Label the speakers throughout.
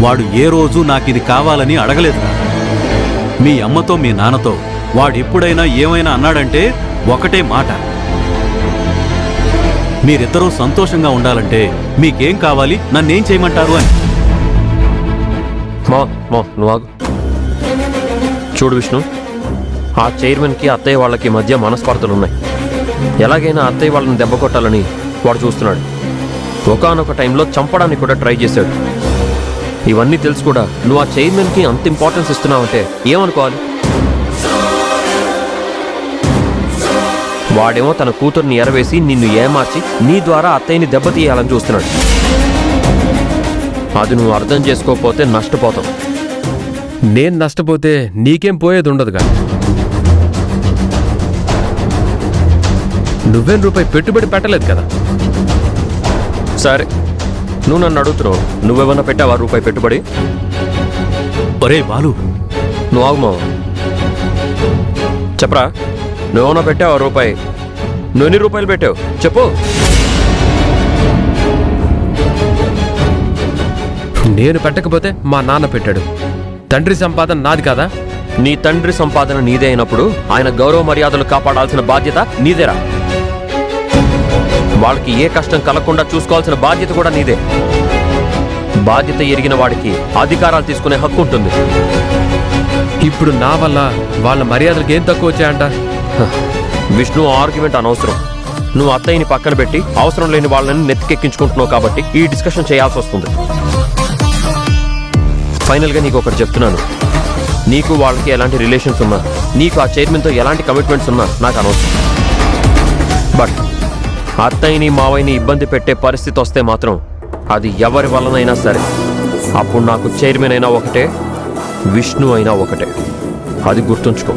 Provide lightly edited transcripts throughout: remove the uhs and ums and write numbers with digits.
Speaker 1: వాడు ఏ రోజు నాకిది కావాలని అడగలేదురా. మీ అమ్మతో మీ నాన్నతో వాడెప్పుడైనా ఏమైనా అన్నాడంటే ఒకటే మాట, మీరిద్దరూ సంతోషంగా ఉండాలంటే మీకేం కావాలి, నన్నేం చేయమంటారు అని.
Speaker 2: నువ్వు చూడు విష్ణు, ఆ చైర్మన్కి అత్తయ్య వాళ్ళకి మధ్య మనస్పర్ధలున్నాయి. ఎలాగైనా అత్తయ్య వాళ్ళని దెబ్బ కొట్టాలని వాడు చూస్తున్నాడు. ఒకానొక టైంలో చంపడానికి కూడా ట్రై చేశాడు. ఇవన్నీ తెలుసు కూడా నువ్వు ఆ చైర్మన్కి అంత ఇంపార్టెన్స్ ఇస్తున్నావంటే ఏమనుకోవాలి? వాడేమో తన కూతుర్ని ఎరవేసి నిన్ను ఏమార్చి నీ ద్వారా అత్తయ్యని దెబ్బతీయాలని చూస్తున్నాడు. అది నువ్వు అర్థం చేసుకోకపోతే నష్టపోతావు.
Speaker 3: నేను నష్టపోతే నీకేం పోయేది ఉండదుగా. నువ్వేం రూపాయి పెట్టుబడి పెట్టలేదు కదా.
Speaker 2: సరే, నువ్వు నన్ను అడుగుతున్నావు, నువ్వేమన్నా పెట్టావా రూపాయి పెట్టుబడి?
Speaker 1: ఒరే బాలు,
Speaker 2: నువ్వు ఆగుమావు, చెప్పరా, నువ్వేమన్నా పెట్టావా రూపాయి? నువ్వు ఎన్ని రూపాయలు పెట్టావు చెప్పు.
Speaker 3: నేను పెట్టకపోతే మా నాన్న పెట్టాడు. తండ్రి సంపాదన నాది కాదా?
Speaker 2: నీ తండ్రి సంపాదన నీదే అయినప్పుడు ఆయన గౌరవ మర్యాదలు కాపాడాల్సిన బాధ్యత నీదేరా. వాళ్ళకి ఏ కష్టం కలగకుండా చూసుకోవాల్సిన బాధ్యత కూడా నీదే. బాధ్యత ఎరిగిన వాడికి అధికారాలు తీసుకునే హక్కు ఉంటుంది.
Speaker 3: ఇప్పుడు నా వల్ల వాళ్ళ మర్యాదలకు ఏం తక్కువ వచ్చాయంట?
Speaker 2: విష్ణు, ఆర్గ్యుమెంట్ అనవసరం. నువ్వు అత్తయ్యని పక్కన పెట్టి అవసరం లేని వాళ్ళని నెత్తికెక్కించుకుంటున్నావు కాబట్టి ఈ డిస్కషన్ చేయాల్సి వస్తుంది. ఫైనల్గా నీకు ఒకటి చెప్తున్నాను, నీకు వాళ్ళకి ఎలాంటి రిలేషన్స్ ఉన్నా, నీకు ఆ చైర్మన్తో ఎలాంటి కమిట్మెంట్స్ ఉన్నా నాకు అనవసరం. బట్ అత్తయ్యని మావయ్యని ఇబ్బంది పెట్టే పరిస్థితి వస్తే మాత్రం అది ఎవరి వల్లనైనా సరే, అప్పుడు నాకు చైర్మన్ అయినా ఒకటే, విష్ణు అయినా ఒకటే. అది గుర్తుంచుకో.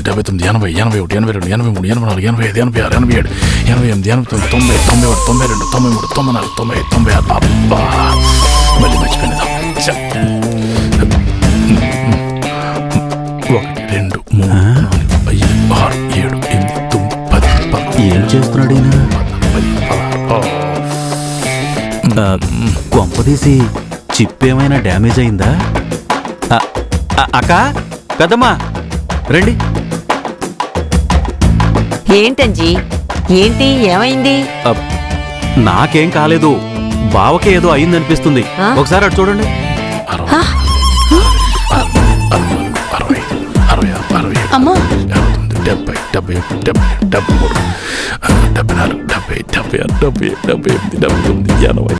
Speaker 4: డెబ్బై తొమ్మిది, 80, 81, 82, 83, 84, 85, 86, 87, 88, 89, 90, 91, 92, 93, 94, 90, 96. అబ్బా, మళ్ళీ మర్చిపోయినదా? 1, 2, 3, 4, 5, 6, 7, 8, 9, 10.
Speaker 1: ఏం చేస్తున్నాడు ఈయన? కొంపదీసి చిప్పేమైనా డ్యామేజ్ అయిందా? అక్క, పెద్దమ్మా రండి.
Speaker 5: ఏంటంజీ, ఏంటి, ఏమైంది?
Speaker 1: నాకేం కాలేదు, బావకే ఏదో అయిందనిపిస్తుంది. ఒకసారి అటు చూడండి.
Speaker 4: 70, 71, 72, 73, 74, 75, 76, 77, 78, 79, 80.